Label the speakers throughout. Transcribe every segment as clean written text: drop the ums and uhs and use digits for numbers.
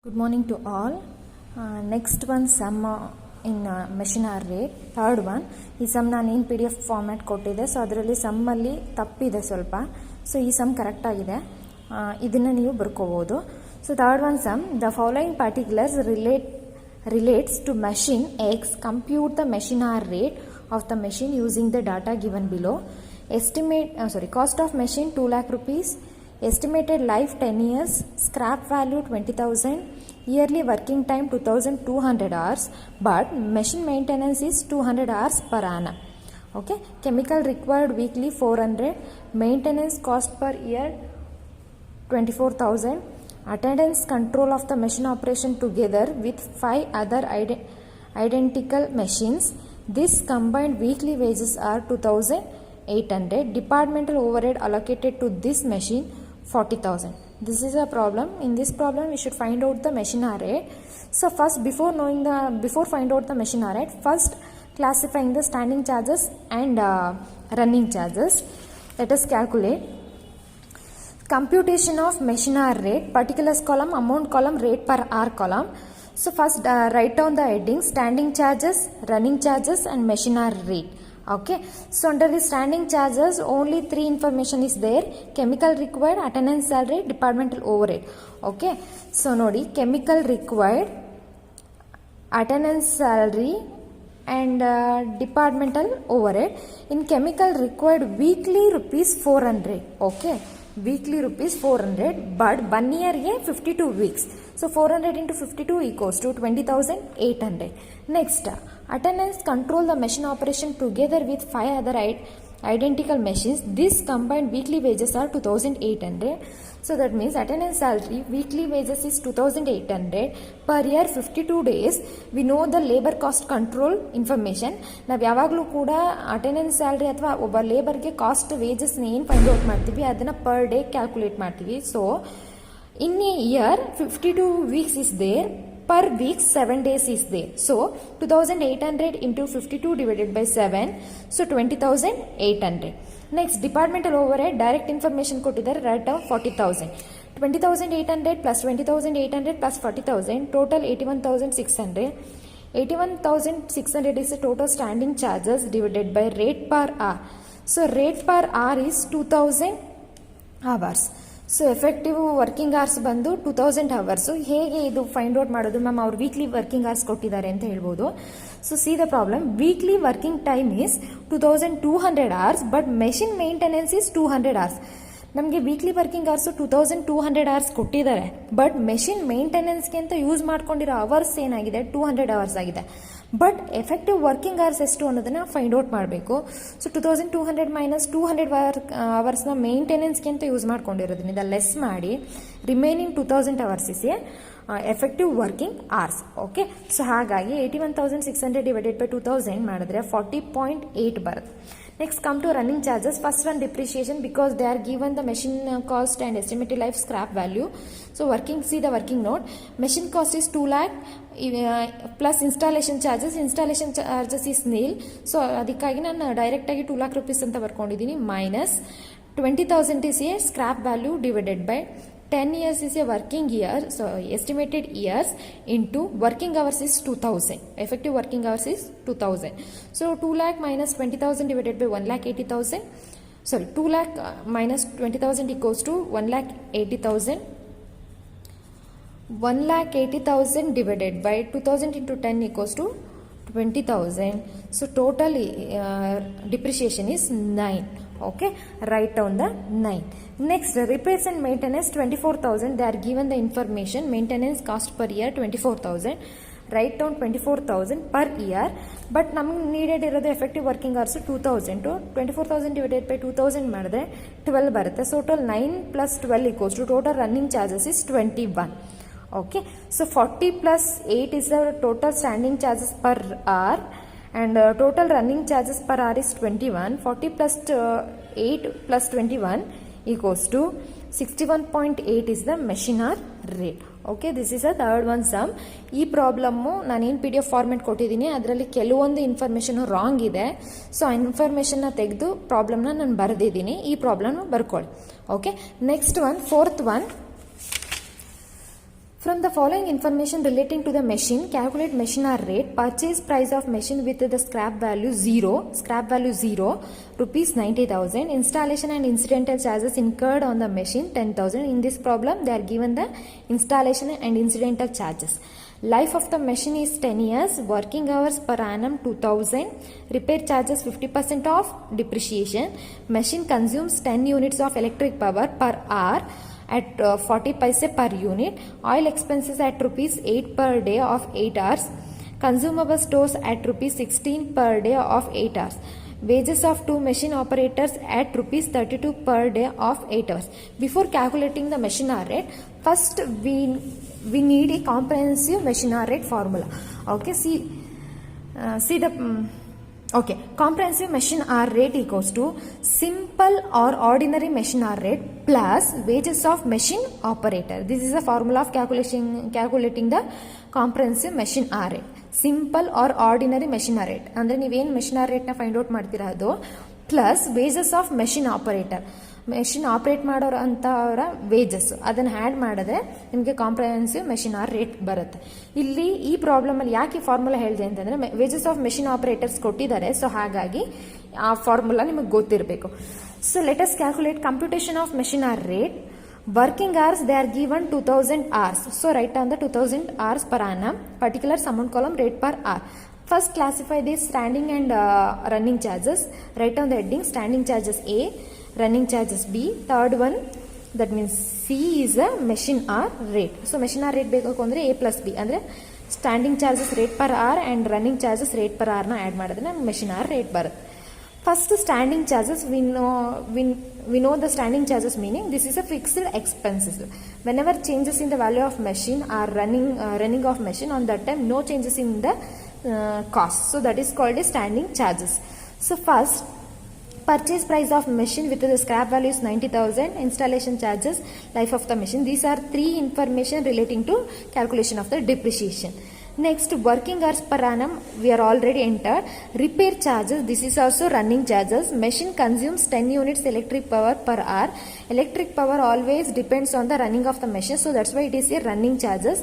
Speaker 1: Good morning to all. Next one sum in machine hour rate. Third one. ಈ some ನಾನು ಏನು PDF format ಕೊಟ್ಟಿದ್ದೆ. So ಅದರಲ್ಲಿ ಸಮ್ಮಲ್ಲಿ ತಪ್ಪಿದೆ ಸ್ವಲ್ಪ. ಸೊ ಈ ಸಮ್ ಕರೆಕ್ಟ್ ಆಗಿದೆ. ಇದನ್ನು ನೀವು ಬರ್ಕೋಬಹುದು. So third one sum. The following particulars relates to machine X. Compute the machine hour rate of the machine using the data given below. Cost of machine 2 lakh rupees. Estimated life 10 years, scrap value 20,000, yearly working time 2,200 hours, but machine maintenance is 200 hours per annum. Okay, chemical required weekly 400, maintenance cost per year 24,000, attendance control of the machine operation together with 5 other identical machines. This combined weekly wages are 2,800. Departmental overhead allocated to this machine 40,000. This is a problem. In this problem we should find out the machine hour rate. So first, before find out the machine hour rate, first classifying the standing charges and running charges. Let us calculate. Computation of machine hour rate, particulars column, amount column, rate per hour column. So first write down the headings: standing charges, running charges and machine hour rate. Okay, so under the standing charges only 3 information is there: chemical required, attendance salary, departmental overhead. Okay, so nodi chemical required, attendance salary and departmental overhead. In chemical required weekly rupees 400. Okay, weekly rupees 400, but 1 year ye 52 weeks. So 400 into 52 equals to 20,800. Next, attendance control the machine operation together with 5 other identical machines. This combined weekly wages are 2,800. So that means attendance salary weekly wages is 2,800 per year 52 days. We know the labor cost control information. ನಾವು ಯಾವಾಗಲೂ ಕೂಡ attendance salary ಅಥವಾ ಒಬ್ಬ ಲೇಬರ್ಗೆ cost ವೇಜಸ್ನ ಏನು find out ಮಾಡ್ತೀವಿ ಅದನ್ನು per day calculate ಮಾಡ್ತೀವಿ. So in a year 52 weeks is there, per week 7 days is there. So 2,800 into 52 divided by 7, so 20,800. Next, departmental overhead direct information ಕೊಟ್ಟಿದ್ದಾರೆ, write down 40,000. 20,800 plus 20,800 plus 40,000, total 81,600. 81,600 is the total standing charges divided by rate per hour. So rate per hour is 2,000 hours. So effective working hours ಬಂದು 2,000 hours. ಹೇಗೆ ಇದು find out ಮಾಡೋದು ma'am? ಅವ್ರು weekly working hours ಕೊಟ್ಟಿದ್ದಾರೆ ಅಂತ ಹೇಳ್ಬೋದು. So C the problem. Weekly working time is 2,200 hours, but machine maintenance is 200 hours. ನಮಗೆ weekly working hours 2,200 hours ಕೊಟ್ಟಿದ್ದಾರೆ, ಬಟ್ ಮೆಷಿನ್ ಮೇಂಟೆನೆನ್ಸ್ಗೆ ಅಂತ ಯೂಸ್ ಮಾಡ್ಕೊಂಡಿರೋ ಅವರ್ಸ್ ಏನಾಗಿದೆ 200 ಅವರ್ಸ್ ಆಗಿದೆ. ಬಟ್ ಎಫೆಕ್ಟಿವ್ ವರ್ಕಿಂಗ್ ಅವರ್ಸ್ ಎಷ್ಟು ಅನ್ನೋದನ್ನ ಫೈಂಡ್ ಔಟ್ ಮಾಡಬೇಕು. ಸೊ 2,200 ಮೈನಸ್ 200 ಅವರ್ಸ್ನ ಮೇಂಟೆನೆನ್ಸ್ಗೆ ಅಂತ ಯೂಸ್ ಮಾಡ್ಕೊಂಡಿರೋದ್ರಿಂದ ಲೆಸ್ ಮಾಡಿ remaining 2,000 hours is effective working hours. Okay, so ಹಾಗಾಗಿ 81,600 ಡಿವೈಡೆಡ್ ಬೈ 2,000 ಮಾಡಿದ್ರೆ 40.8 ಬರುತ್ತೆ. Next, come to running charges. First one, depreciation, because they are given the machine cost and estimated life scrap value. So see the working note. Machine cost is 2 lakh plus installation charges. Installation charges is nil. So ಅದಕ್ಕಾಗಿ ನಾನು direct ಆಗಿ 2 lakh rupees ಅಂತ ಬರ್ಕೊಂಡಿದ್ದೀನಿ. Minus 20,000 is a scrap value divided by 10 years is a working year, so estimated years into working hours is 2,000. Effective working hours is 2,000. So 2 lakh minus 20,000 divided by 1,80,000. Sorry, 2 lakh minus 20,000 equals to 1,80,000. 1,80,000 divided by 2,000 into 10 equals to 20,000. So total depreciation is 9. Okay, write down the 9. Next, repairs and maintenance 24,000. They are given the information. Maintenance cost per year 24,000. Write down 24,000 per year. But ನಮಗೆ needed ಇರೋದು effective working hours 2,000. 24,000 divided by 2,000 ಮಾಡಿದ್ರೆ 12 ಬರುತ್ತೆ. So total 9 plus 12 equals to total running charges is 21. Okay, so 40 plus 8 is the total standing charges per hour. And total running charges per hour is 21. 40 plus 8 plus 21 equals to 61.8 is the machine hour rate. Okay, this is a third one sum. ಈ problem ನಾನೇನು PDF format ಕೊಟ್ಟಿದ್ದೀನಿ ಅದರಲ್ಲಿ ಕೆಲವೊಂದು information wrong ಇದೆ. So ಆ ಇನ್ಫಾರ್ಮೇಷನ್ನ ತೆಗೆದು ಪ್ರಾಬ್ಲಮ್ನ ನಾನು ಬರೆದಿದ್ದೀನಿ. ಈ ಪ್ರಾಬ್ಲಮ್ನ ಬರ್ಕೊಳ್ಳಿ. Okay, next one, fourth one. From the following information relating to the machine, calculate machine hour rate. Purchase price of machine with the scrap value 0, rupees 90,000. Installation and incidental charges incurred on the machine 10,000. In this problem, they are given the installation and incidental charges. Life of the machine is 10 years. Working hours per annum 2,000. Repair charges 50% of depreciation. Machine consumes 10 units of electric power per hour at 40 paise per unit. Oil expenses at rupees 8 per day of 8 hours. Consumable stores at rupees 16 per day of 8 hours. Wages of 2 machine operators at rupees 32 per day of 8 hours. Before calculating the machine hour rate, first we need a comprehensive machine hour rate formula. Okay, see the okay, comprehensive machine hour rate equals to simple or ordinary machine hour rate plus wages of machine operator. This is the formula of calculating the comprehensive machine hour rate. Simple or ordinary machine hour rate ಅಂದ್ರೆ ನೀವೇನು machine hour rate ನ find out ಮಾಡ್ತೀರಾ ಅದು plus wages of machine operator, machine operate ಮಾಡೋರು ಅಂತವರ wages ಅದನ್ನು add ಮಾಡಿದ್ರೆ ನಿಮಗೆ ಕಾಂಪ್ರಹೆನ್ಸಿವ್ ಮೆಷಿನ್ ಆರ್ ರೇಟ್ ಬರುತ್ತೆ. ಇಲ್ಲಿ ಈ ಪ್ರಾಬ್ಲಮಲ್ಲಿ ಯಾಕೆ ಈ ಫಾರ್ಮುಲಾ ಹೇಳಿದೆ ಅಂತಂದರೆ ವೇಜಸ್ ಆಫ್ ಮೆಷಿನ್ ಆಪರೇಟರ್ಸ್ ಕೊಟ್ಟಿದ್ದಾರೆ, ಸೊ ಹಾಗಾಗಿ ಆ ಫಾರ್ಮುಲಾ ನಿಮಗೆ ಗೊತ್ತಿರಬೇಕು. So let us calculate computation of machine hour rate. Working hours, they are given 2000 hours. So write down the 2000 hours per annum. Particulars amount column rate per hour. First classify these standing and running charges. Write down the heading standing charges A, running charges B. Third one, that means C is a machine hour rate. So machine hour rate ಬೇಕು ಅಂದರೆ A plus B ಅಂದರೆ standing charges rate per hour and running charges rate per ಅವರ್ನ add ಮಾಡಿದ್ರೆ ನಮ್ಗೆ machine hour rate ಬರುತ್ತೆ. First standing charges, we know the standing charges meaning this is a fixed expenses. Whenever changes in the value of machine or running of machine, on that time no changes in the cost. So that is called as standing charges. So first, purchase price of machine with the scrap value is 90,000. Installation charges, life of the machine. These are three information relating to calculation of the depreciation. Next, working hours per annum we are already entered. Repair charges, this is also running charges. Machine consumes 10 units electric power per hour. Electric power always depends on the running of the machine, so that's why it is a running charges.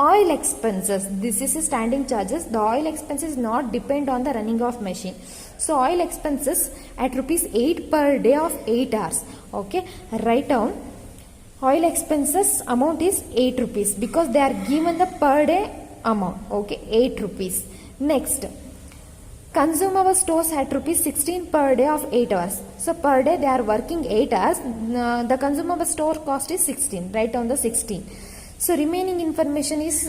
Speaker 1: Oil expenses, this is a standing charges. The oil expenses not depend on the running of machine. So oil expenses at rupees 8 per day of 8 hours. Okay, write down oil expenses amount is 8 rupees because they are given the per day amount. Okay, 8 rupees. Next, consumable stores at rupees 16 per day of 8 hours. So per day they are working 8 hours. The consumable store cost is 16. Write down the 16. So remaining information is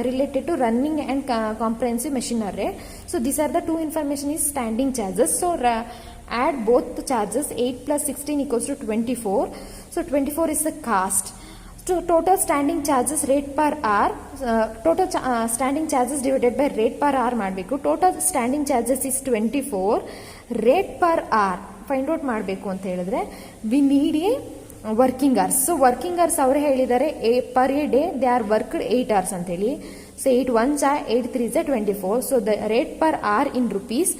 Speaker 1: related to running and comprehensive machine hour rate. So these are the two information is standing charges. So add both the charges. 8 plus 16 equals to 24. So 24 is the cost. So total standing charges rate per hour, standing charges divided by rate per hour ಮಾಡಬೇಕು. Total standing charges is 24. Rate per hour find out ಮಾಡಬೇಕು ಅಂತ ಹೇಳಿದ್ರೆ we need A working hours. So working hours ಅವರು ಹೇಳಿದ್ದಾರೆ per A day they are worked 8 hours ಅಂತೇಳಿ. So 8 1s are 8 3s are 24. So the rate per hour in rupees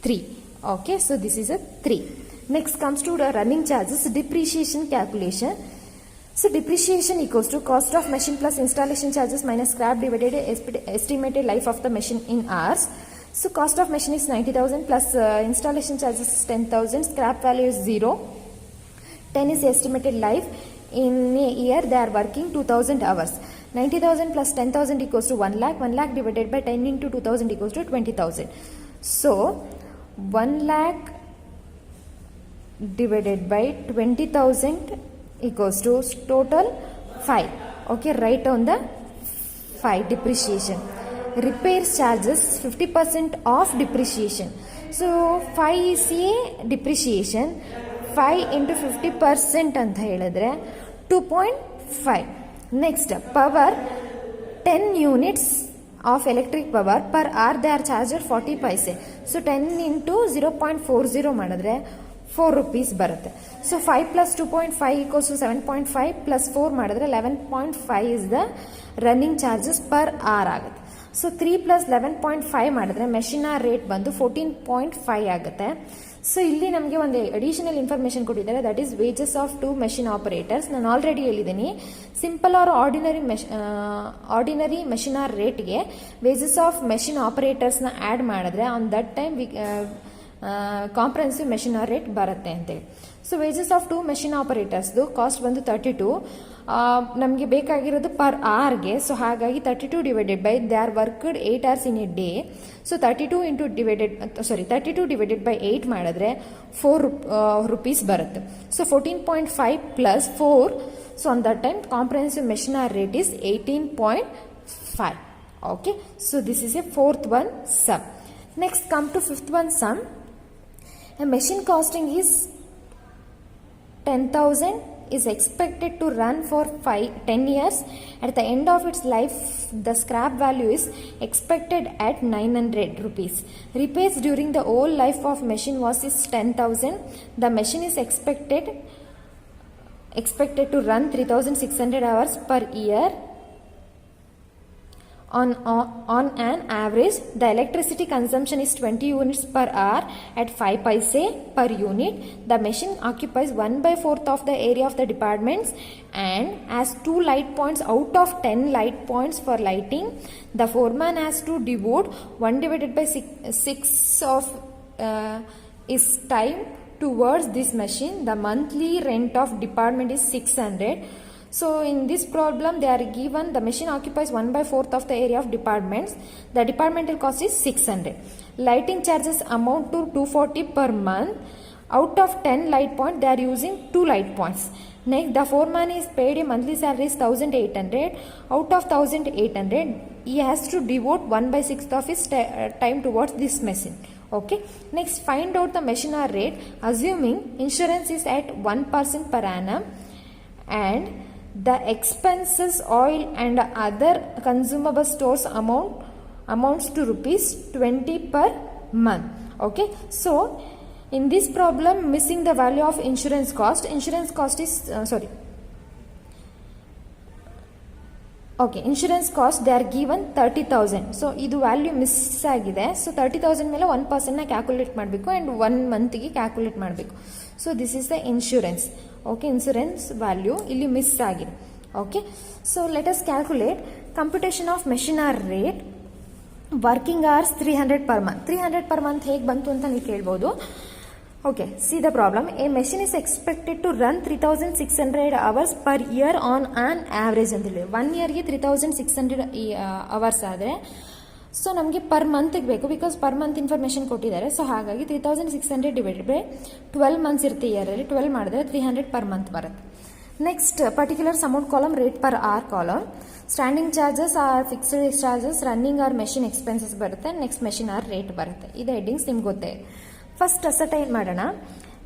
Speaker 1: 3. Okay, so this is a 3. Next comes to the running charges, depreciation calculation. So depreciation equals to cost of machine plus installation charges minus scrap divided estimated life of the machine in hours. So cost of machine is 90,000 plus installation charges is 10,000. Scrap value is 0. 10 is estimated life. In a year they are working 2,000 hours. 90,000 plus 10,000 equals to 1 lakh. 1 lakh divided by 10 into 2,000 equals to 20,000. So 1 lakh divided by 20,000 equals to total 5. Okay, write on the 5 depreciation. Repair charges 50% of depreciation. So 5 is a depreciation. 5 into 50% ಅಂತ ಹೇಳಿದ್ರೆ 2.5. Next, power 10 units of electric power per hour they are charged 40 paise. So 10 into 0.40 ಮಾಡಿದ್ರೆ 4 rupees ಬರುತ್ತೆ. So 5 plus 2.5 equals to 7.5 plus 4 ಮಾಡಿದ್ರೆ 11.5 is the running charges per hour ಆಗುತ್ತೆ. So 3 plus 11.5 ಮಾಡಿದ್ರೆ machine hour rate ಬಂದು 14.5 ಆಗುತ್ತೆ. So ಇಲ್ಲಿ ನಮಗೆ ಒಂದು ಅಡಿಷನಲ್ ಇನ್ಫಾರ್ಮೇಶನ್ ಕೊಟ್ಟಿದ್ದಾರೆ, that is wages of 2 machine operators. ನಾನು ಆಲ್ರೆಡಿ ಹೇಳಿದ್ದೀನಿ, simple or ordinary machine hour ರೇಟ್ಗೆ ವೇಜಸ್ ಆಫ್ ಮೆಷಿನ್ ಆಪರೇಟರ್ಸ್ನ ಆ್ಯಡ್ ಮಾಡಿದ್ರೆ on that time comprehensive machine hour rate ಬರುತ್ತೆ ಅಂತೇಳಿ. ಸೊ ವೇಜಸ್ ಆಫ್ 2 ಮೆಷಿನ್ ಆಪರೇಟರ್ಸ್ದು ಕಾಸ್ಟ್ ಬಂದು 32. ನಮಗೆ ಬೇಕಾಗಿರೋದು ಪರ್ ಅವರ್ಗೆ. ಸೊ ಹಾಗಾಗಿ 32 divided by they are worked 8 hours in a day. So 32 divided by 8 ಮಾಡಿದ್ರೆ 4 rupees ಬರುತ್ತೆ. So 14.5 plus 4. So on that time comprehensive machine hour rate is 18.5. Okay, so this is a fourth one sum. Next come to fifth one sum. A machine costing is 10,000 is expected to run for 10 years. At the end of its life, the scrap value is expected at 900 rupees. Repairs during the whole life of machine was is 10,000. The machine is expected to run 3,600 hours per year. On an average, the electricity consumption is 20 units per hour at 5 paise per unit. The machine occupies 1/4 of the area of the departments and has 2 light points out of 10 light points for lighting. The foreman has to devote 1 divided by 6 of his time towards this machine. The monthly rent of department is 600. So in this problem they are given the machine occupies 1/4 of the area of departments. The departmental cost is 600. Lighting charges amount to 240 per month. Out of 10 light points they are using 2 light points. Next, the foreman is paid a monthly salary is 1,800. Out of 1,800 he has to devote 1/6 of his time towards this machine. Okay, next find out the machine hour rate assuming insurance is at 1% per annum and the expenses, oil and other consumable stores amounts to rupees 20 per month. Okay, so in this problem missing the value of insurance cost is insurance cost they are given 30,000. So ಇದು value miss ಆಗಿದೆ. So 30,000 ಮೇಲೆ 1% calculate ಮಾಡಬೇಕು and 1 ಮಂತ್ಗೆ calculate ಮಾಡಬೇಕು. So this is the insurance. Okay, insurance value ಇಲ್ಲಿ miss ಆಗಿದೆ. Okay, so let us calculate computation of machine hour rate. Working hours 300 per month. 300 per month ಹೇಗೆ ಬಂತು ಅಂತ ನೀವು ಕೇಳ್ಬೋದು. Okay, see the problem. A machine is expected to run 3,600 hours per year on on average ಅಂತ ಹೇಳಿ. 1 yearಗೆ 3,600 hours ಆದರೆ so ನಮಗೆ ಪರ್ ಮಂತ್ಗೆ ಬೇಕು, ಬಿಕಾಸ್ ಪರ್ ಮಂತ್ ಇನ್ಫಾರ್ಮೇಷನ್ ಕೊಟ್ಟಿದ್ದಾರೆ. ಸೊ ಹಾಗಾಗಿ 3,600 ಡಿವೈಡೆಡ್ ಬೈ 12 months ಇರುತ್ತೆ ಇಯರಲ್ಲಿ. 12 ಮಾಡಿದ್ರೆ 300 per month ಬರುತ್ತೆ. Next particulars amount column, rate per hour column, standing charges or fixed charges, running or machine expenses ಬರುತ್ತೆ. ನೆಕ್ಸ್ಟ್ ಮೆಷಿನ್ ಆರ್ ರೇಟ್ ಬರುತ್ತೆ. ಇದು headings ನಿಮ್ಗೆ ಗೊತ್ತೇ. ಫಸ್ಟ್ ಅಸರ್ಟೈನ್ ಮಾಡೋಣ.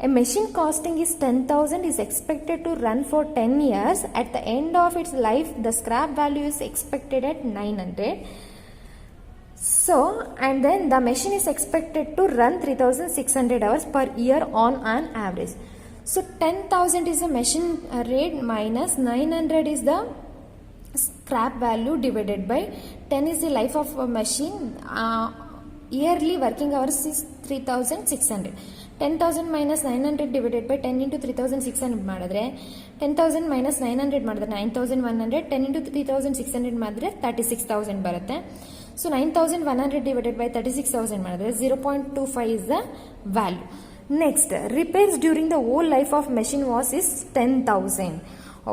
Speaker 1: A machine costing is 10,000 is expected to run for 10 years. At the end of its life, the scrap value is expected at 900. So, and then the machine is expected to run 3,600 hours per year on an average. So, 10,000 is the machine rate minus 900 is the scrap value divided by 10 is the life of a machine. Yearly working hours is 3,600. 10,000 minus 900 divided by 10 into 3,600 ಮಾಡಿದ್ರೆ 10,000 minus 900 ಮಾಡಿದ್ರೆ 9,100. 10 into 3,600 ಮಾಡಿದ್ರೆ 36,000 ಬರುತ್ತೆ. So 9,100 divided by 36,000 ಮಾಡಿದ್ರೆ 0.25 is the value. Next, repairs during the whole life of machine was is 10,000.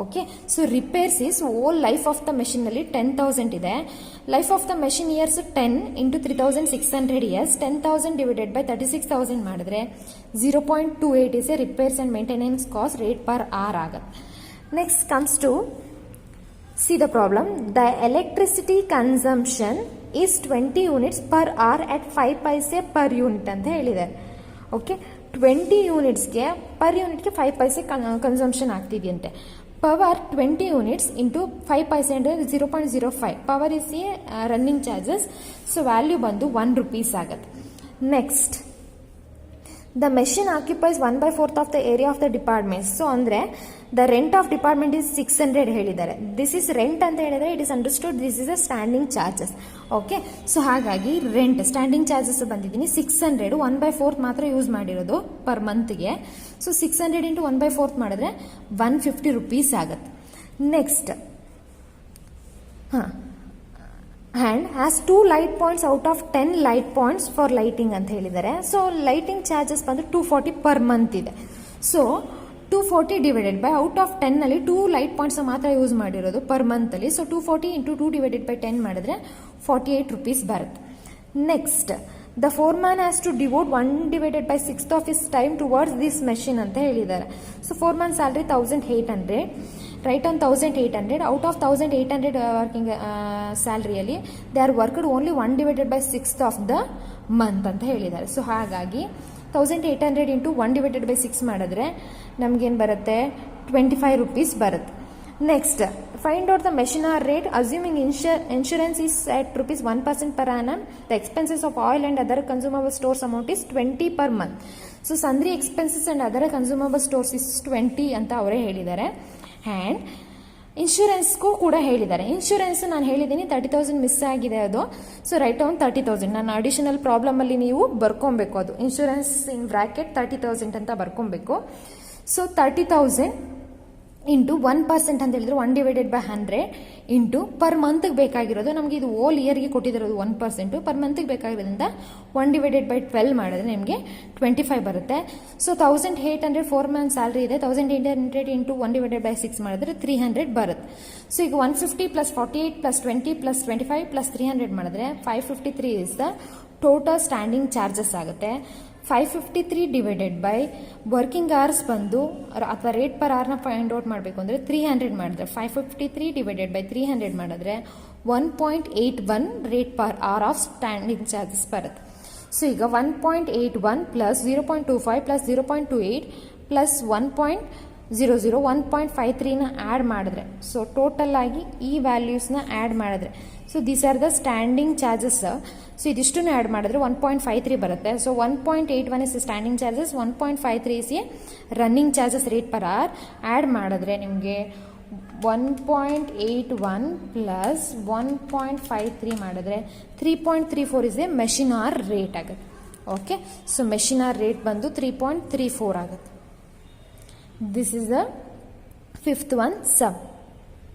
Speaker 1: Okay, so repairs is whole life of the machine ನಲ್ಲಿ 10,000 ಇದೆ. Life of the machine years 10 into 3,600 years. 10,000 divided by 36,000 ಮಾಡಿದ್ರೆ 0.28 is a repairs and maintenance cost rate per hour ಆಗುತ್ತೆ. Next comes to see the problem. The electricity consumption is 20 units per hour at 5 paise per unit ಅಂತ ಹೇಳಿದ್ದಾರೆ. Okay, 20 unitsಗೆ per ಯೂನಿಟ್ಗೆ 5 paise consumption ಆಗ್ತಿದೆಯಂತೆ. Power 20 units into 5 paise ಅಂದರೆ 0.05. Power is a running charges. So value ಬಂದು 1 rupees ಆಗುತ್ತೆ. Next, the machine occupies 1/4 of the area of the departments. So ಅಂದರೆ the rent of department is 600 ಹೇಳಿದ್ದಾರೆ. This is rent ಅಂತ ಹೇಳಿದರೆ it is understood this is a standing charges. Okay, so ಹಾಗಾಗಿ rent standing charges ಬಂದಿದ್ದೀನಿ 600, 1/4 ಮಾತ್ರ use ಮಾಡಿರೋದು per ಮಂತ್ಗೆ. So 600 into 1/4 ಮಾಡಿದ್ರೆ 150 rupees ಆಗುತ್ತೆ. Next and has 2 light points out of 10 light points for lighting ಅಂತ ಹೇಳಿದ್ದಾರೆ. ಸೊ ಲೈಟಿಂಗ್ ಚಾರ್ಜಸ್ ಬಂದು 240 per month ಇದೆ. So 240 divided by out of 10 ಅಲ್ಲಿ 2 ಲೈಟ್ ಪಾಯಿಂಟ್ಸ್ ಮಾತ್ರ ಯೂಸ್ ಮಾಡಿರೋದು ಪರ್ ಮಂತ್ ಅಲ್ಲಿ. ಸೊ 240 ಇಂಟು 2 ಡಿವೈಡೆಡ್ ಬೈ 10 ಮಾಡಿದ್ರೆ 48 rupees ಬರುತ್ತೆ. Next the foreman has to devote 1 divided by 6th of his time towards this machine ಅಂತ ಹೇಳಿದ್ದಾರೆ. So foreman salary 1800, right on 1800 out of 1800 working ಸ್ಯಾಲ್ರಿಯಲ್ಲಿ they are worked only 1 divided by 6th of the month ಅಂತ ಹೇಳಿದ್ದಾರೆ. So ಹಾಗಾಗಿ 1800 into 1 divided by 6 ಮಾಡಿದ್ರೆ ನಮಗೇನು ಬರುತ್ತೆ 25 rupees ಬರುತ್ತೆ. Next find out the machine hour rate assuming insurance is at rupees 1% per annum. The expenses of oil and other consumable stores amount is 20 per month. So sundry expenses and other consumable stores is 20 ಅಂತ ಅವರೇ ಹೇಳಿದ್ದಾರೆ. And ಇನ್ಶೂರೆನ್ಸ್ಗೂ ಕೂಡ ಹೇಳಿದ್ದಾರೆ. Insurance ನಾನು ಹೇಳಿದ್ದೀನಿ 30,000 miss ಆಗಿದೆ ಅದು. So right on 30,000 ನಾನು ಅಡಿಷನಲ್ ಪ್ರಾಬ್ಲಮಲ್ಲಿ ನೀವು ಬರ್ಕೊಬೇಕು. ಅದು ಇನ್ಶೂರೆನ್ಸ್ ಇನ್ ಬ್ರ್ಯಾಕೆಟ್ 30,000 ಅಂತ ಬರ್ಕೊಬೇಕು. ಸೊ 30,000 ಇಂಟು 1% ಅಂತ ಹೇಳಿದ್ರೆ 1 ಡಿವೈಡೆಡ್ ಬೈ 100 ಇಂಟು ಪರ್ ಮಂತ್ಗೆ ಬೇಕಾಗಿರೋದು ನಮಗೆ ಇದು ಓಲ್ ಇಯರ್ಗೆ ಕೊಟ್ಟಿರೋದು 1%, ಪರ್ ಮಂತ್ಗೆ ಬೇಕಾಗಿರೋದ್ರಿಂದ 1 ಡಿವೈಡೆಡ್ ಬೈ 12 ಮಾಡಿದ್ರೆ ನಿಮಗೆ 25 ಬರುತ್ತೆ. ಸೊ 1800 4 ಮಂತ್ ಸ್ಯಾಲ್ರಿ ಇದೆ. 1800 ಇಂಟು 1 ಡಿವೈಡೆಡ್ ಬೈ 6 ಮಾಡಿದ್ರೆ 300 ಬರುತ್ತೆ. ಸೊ ಈಗ 150 ಪ್ಲಸ್ 48 ಪ್ಲಸ್ 20 ಪ್ಲಸ್ 25 ಪ್ಲಸ್ 300 ಮಾಡಿದ್ರೆ 553 is the total standing charges ಆಗುತ್ತೆ. 553 ಡಿವೈಡೆಡ್ ಬೈ ವರ್ಕಿಂಗ್ ಅವರ್ಸ್ ಬಂದು ಅಥವಾ ರೇಟ್ ಪರ್ ಅವರ್ನ ಫೈಂಡ್ ಔಟ್ ಮಾಡಬೇಕು ಅಂದರೆ 300 ಮಾಡಿದ್ರೆ 553 ಡಿವೈಡೆಡ್ ಬೈ 300 ಮಾಡಿದ್ರೆ 1.81 rate per hour of standing charges ಬರುತ್ತೆ. ಸೊ ಈಗ 1.81 ಪ್ಲಸ್ 0.25 ಪ್ಲಸ್ 0.28 ಪ್ಲಸ್ 1.00 1.53ನ ಆ್ಯಡ್ ಮಾಡಿದ್ರೆ ಸೊ ಟೋಟಲ್ ಆಗಿ ಈ ವ್ಯಾಲ್ಯೂಸ್ನ ಆ್ಯಡ್ ಮಾಡಿದ್ರೆ so these are the standing charges. So ಇದಿಷ್ಟನ್ನು ಆ್ಯಡ್ ಮಾಡಿದ್ರೆ 1.53 ಬರುತ್ತೆ. So 1.81 is standing charges, 1.53 is a running charges rate per hour. Add ಮಾಡಿದ್ರೆ ನಿಮಗೆ 1.81 ಪ್ಲಸ್ 1.53 ಮಾಡಿದ್ರೆ 3.34 is a machine hour rate ಆಗುತ್ತೆ. Okay, so machine hour rate ಬಂದು 3.34 ಆಗುತ್ತೆ. This is the 5th one sum.